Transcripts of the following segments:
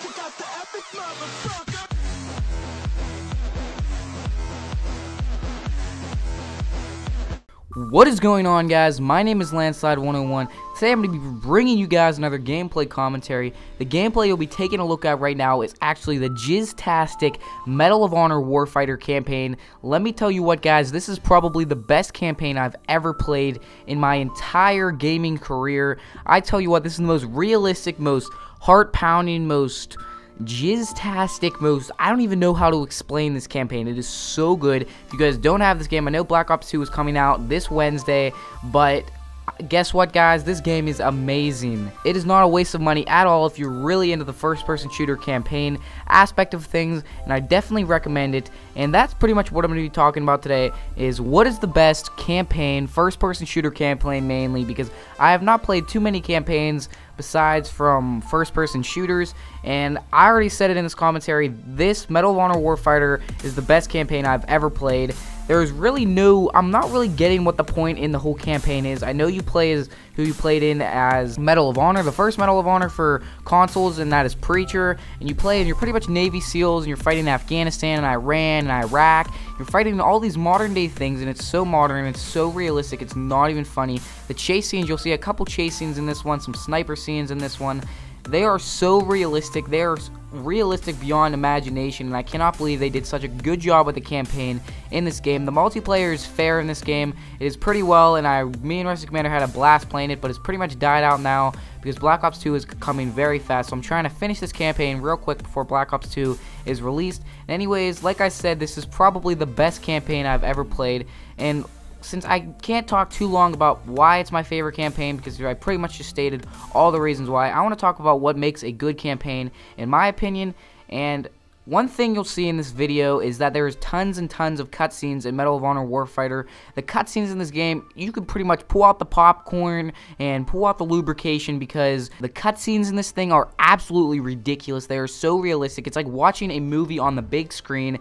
Check out the epic motherfucker. What is going on, guys? My name is Landslide101. Today I'm going to be bringing you guys another gameplay commentary. The gameplay you'll be taking a look at right now is actually the Jizz-tastic Medal of Honor Warfighter campaign. Let me tell you what, guys, this is probably the best campaign I've ever played in my entire gaming career. I tell you what, this is the most realistic, most heart-pounding, most Jizz-tastic, most, I don't even know how to explain this campaign. It is so good. If you guys don't have this game, I know Black Ops 2 is coming out this Wednesday, but guess what, guys? This game is amazing. It is not a waste of money at all if you're really into the first-person shooter campaign aspect of things, and I definitely recommend it. And that's pretty much what I'm going to be talking about today, is what is the best campaign, first-person shooter campaign mainly, because I have not played too many campaigns besides from first-person shooters, and I already said it in this commentary, this Medal of Honor Warfighter is the best campaign I've ever played. There's really no, I'm not really getting what the point in the whole campaign is. I know you play as who you played in as Medal of Honor, the first Medal of Honor for consoles, and that is Preacher, and you play and you're pretty much Navy SEALs, and you're fighting in Afghanistan and Iran and Iraq. You're fighting all these modern day things, and it's so modern, and it's so realistic, it's not even funny. The chase scenes, you'll see a couple chase scenes in this one, some sniper scenes in this one. They are so realistic. They are realistic beyond imagination, and I cannot believe they did such a good job with the campaign in this game. The multiplayer is fair in this game. It is pretty well, and me and Rusty Commander had a blast playing it, but it's pretty much died out now because Black Ops 2 is coming very fast, so I'm trying to finish this campaign real quick before Black Ops 2 is released. And anyways, like I said, this is probably the best campaign I've ever played, and since I can't talk too long about why it's my favorite campaign, because I pretty much just stated all the reasons why, I want to talk about what makes a good campaign, in my opinion. And one thing you'll see in this video is that there's tons and tons of cutscenes in Medal of Honor Warfighter. The cutscenes in this game, you can pretty much pull out the popcorn and pull out the lubrication, because the cutscenes in this thing are absolutely ridiculous. They are so realistic. It's like watching a movie on the big screen.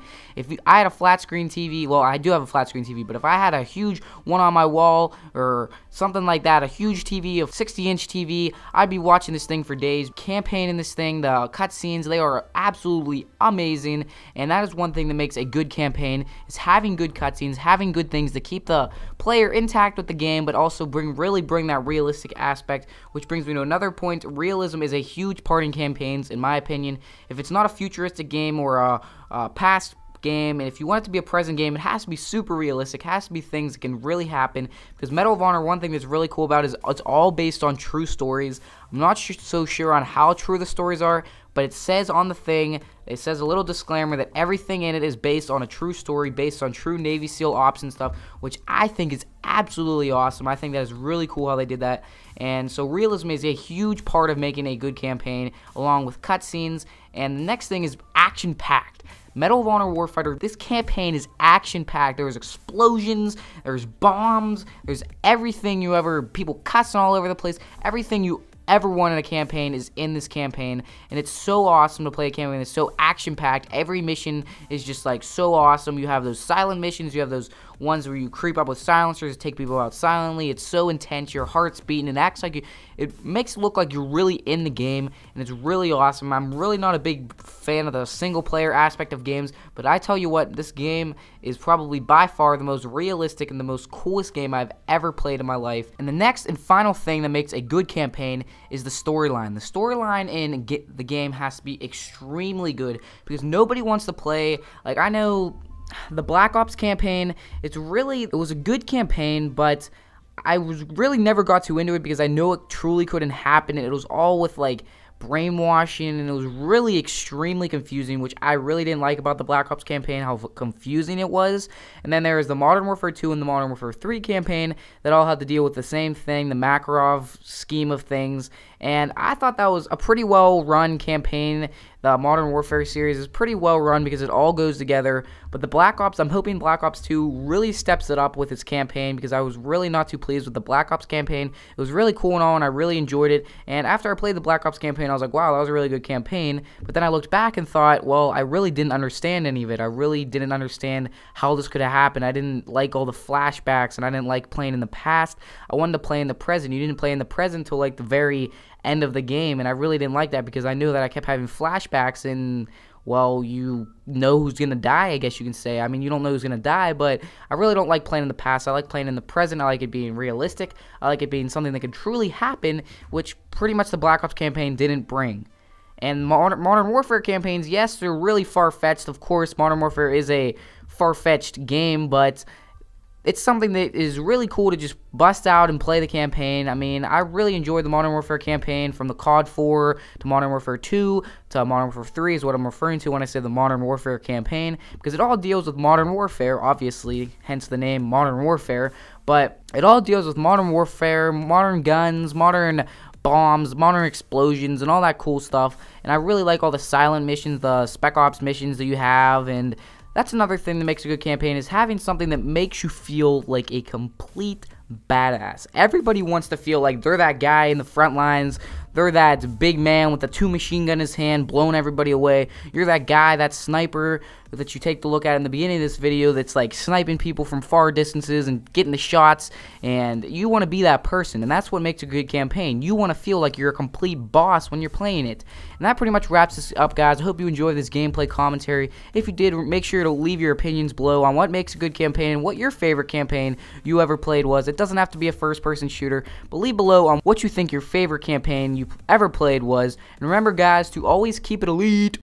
I had a flat screen TV, well, I do have a flat screen TV, but if I had a huge one on my wall or something like that, a huge TV, a 60-inch TV, I'd be watching this thing for days. Campaign in this thing, the cutscenes, they are absolutely amazing, and that is one thing that makes a good campaign, is having good cutscenes, having good things to keep the player intact with the game, but also really bring that realistic aspect, which brings me to another point. Realism is a huge part in campaigns, in my opinion. If it's not a futuristic game or a past game, and if you want it to be a present game, it has to be super realistic. It has to be things that can really happen, because Medal of Honor, one thing that's really cool about it is it's all based on true stories. I'm not so sure on how true the stories are, but it says on the thing, it says a little disclaimer that everything in it is based on a true story, based on true Navy SEAL ops and stuff, which I think is absolutely awesome. I think that is really cool how they did that. And so realism is a huge part of making a good campaign, along with cutscenes. And the next thing is action-packed. Medal of Honor Warfighter, this campaign is action-packed. There's explosions, there's bombs, there's everything you ever, people cussing all over the place, everything you ever want in a campaign is in this campaign, and it's so awesome to play a campaign. It's so action-packed. Every mission is just like so awesome. You have those silent missions, you have those ones where you creep up with silencers, take people out silently. It's so intense, your heart's beating, it acts like it makes it look like you're really in the game, and it's really awesome. I'm really not a big fan of the single player aspect of games, but I tell you what, this game is probably by far the most realistic and the most coolest game I've ever played in my life. And the next and final thing that makes a good campaign is the storyline. The storyline in the game has to be extremely good, because nobody wants to play, like, I know the Black Ops campaign, it was a good campaign, but I really never got too into it because I know it truly couldn't happen. It was all with like brainwashing, and it was really extremely confusing, which I really didn't like about the Black Ops campaign, how confusing it was. And then there was the Modern Warfare 2 and the Modern Warfare 3 campaign that all had to deal with the same thing, the Makarov scheme of things, and I thought that was a pretty well run campaign. The Modern Warfare series is pretty well run because it all goes together, but the Black Ops, I'm hoping Black Ops 2 really steps it up with its campaign, because I was really not too pleased with the Black Ops campaign. It was really cool and all, and I really enjoyed it, and after I played the Black Ops campaign, I was like, wow, that was a really good campaign, but then I looked back and thought, well, I really didn't understand any of it. I really didn't understand how this could have happened. I didn't like all the flashbacks, and I didn't like playing in the past. I wanted to play in the present. You didn't play in the present until like the very end of the game, and I really didn't like that because I knew that I kept having flashbacks and, well, you know who's going to die, I guess you can say. I mean, you don't know who's going to die, but I really don't like playing in the past. I like playing in the present. I like it being realistic. I like it being something that could truly happen, which pretty much the Black Ops campaign didn't bring. And Modern Warfare campaigns, yes, they're really far-fetched. Of course, Modern Warfare is a far-fetched game, but it's something that is really cool to just bust out and play the campaign. I mean, I really enjoyed the Modern Warfare campaign, from the COD 4 to Modern Warfare 2 to Modern Warfare 3 is what I'm referring to when I say the Modern Warfare campaign, because it all deals with Modern Warfare, obviously, hence the name Modern Warfare, but it all deals with Modern Warfare, modern guns, modern bombs, modern explosions, and all that cool stuff. And I really like all the silent missions, the Spec Ops missions that you have, and that's another thing that makes a good campaign, is having something that makes you feel like a complete badass. Everybody wants to feel like they're that guy in the front lines. They're that big man with a 2 machine gun in his hand blowing everybody away. You're that guy, that sniper that you take the look at in the beginning of this video that's like sniping people from far distances and getting the shots, and you want to be that person, and that's what makes a good campaign. You want to feel like you're a complete boss when you're playing it. And that pretty much wraps this up, guys. I hope you enjoyed this gameplay commentary. If you did, make sure to leave your opinions below on what makes a good campaign and what your favorite campaign you ever played was. It doesn't have to be a first-person shooter, but leave below on what you think your favorite campaign you ever played was. And remember, guys, to always keep it elite.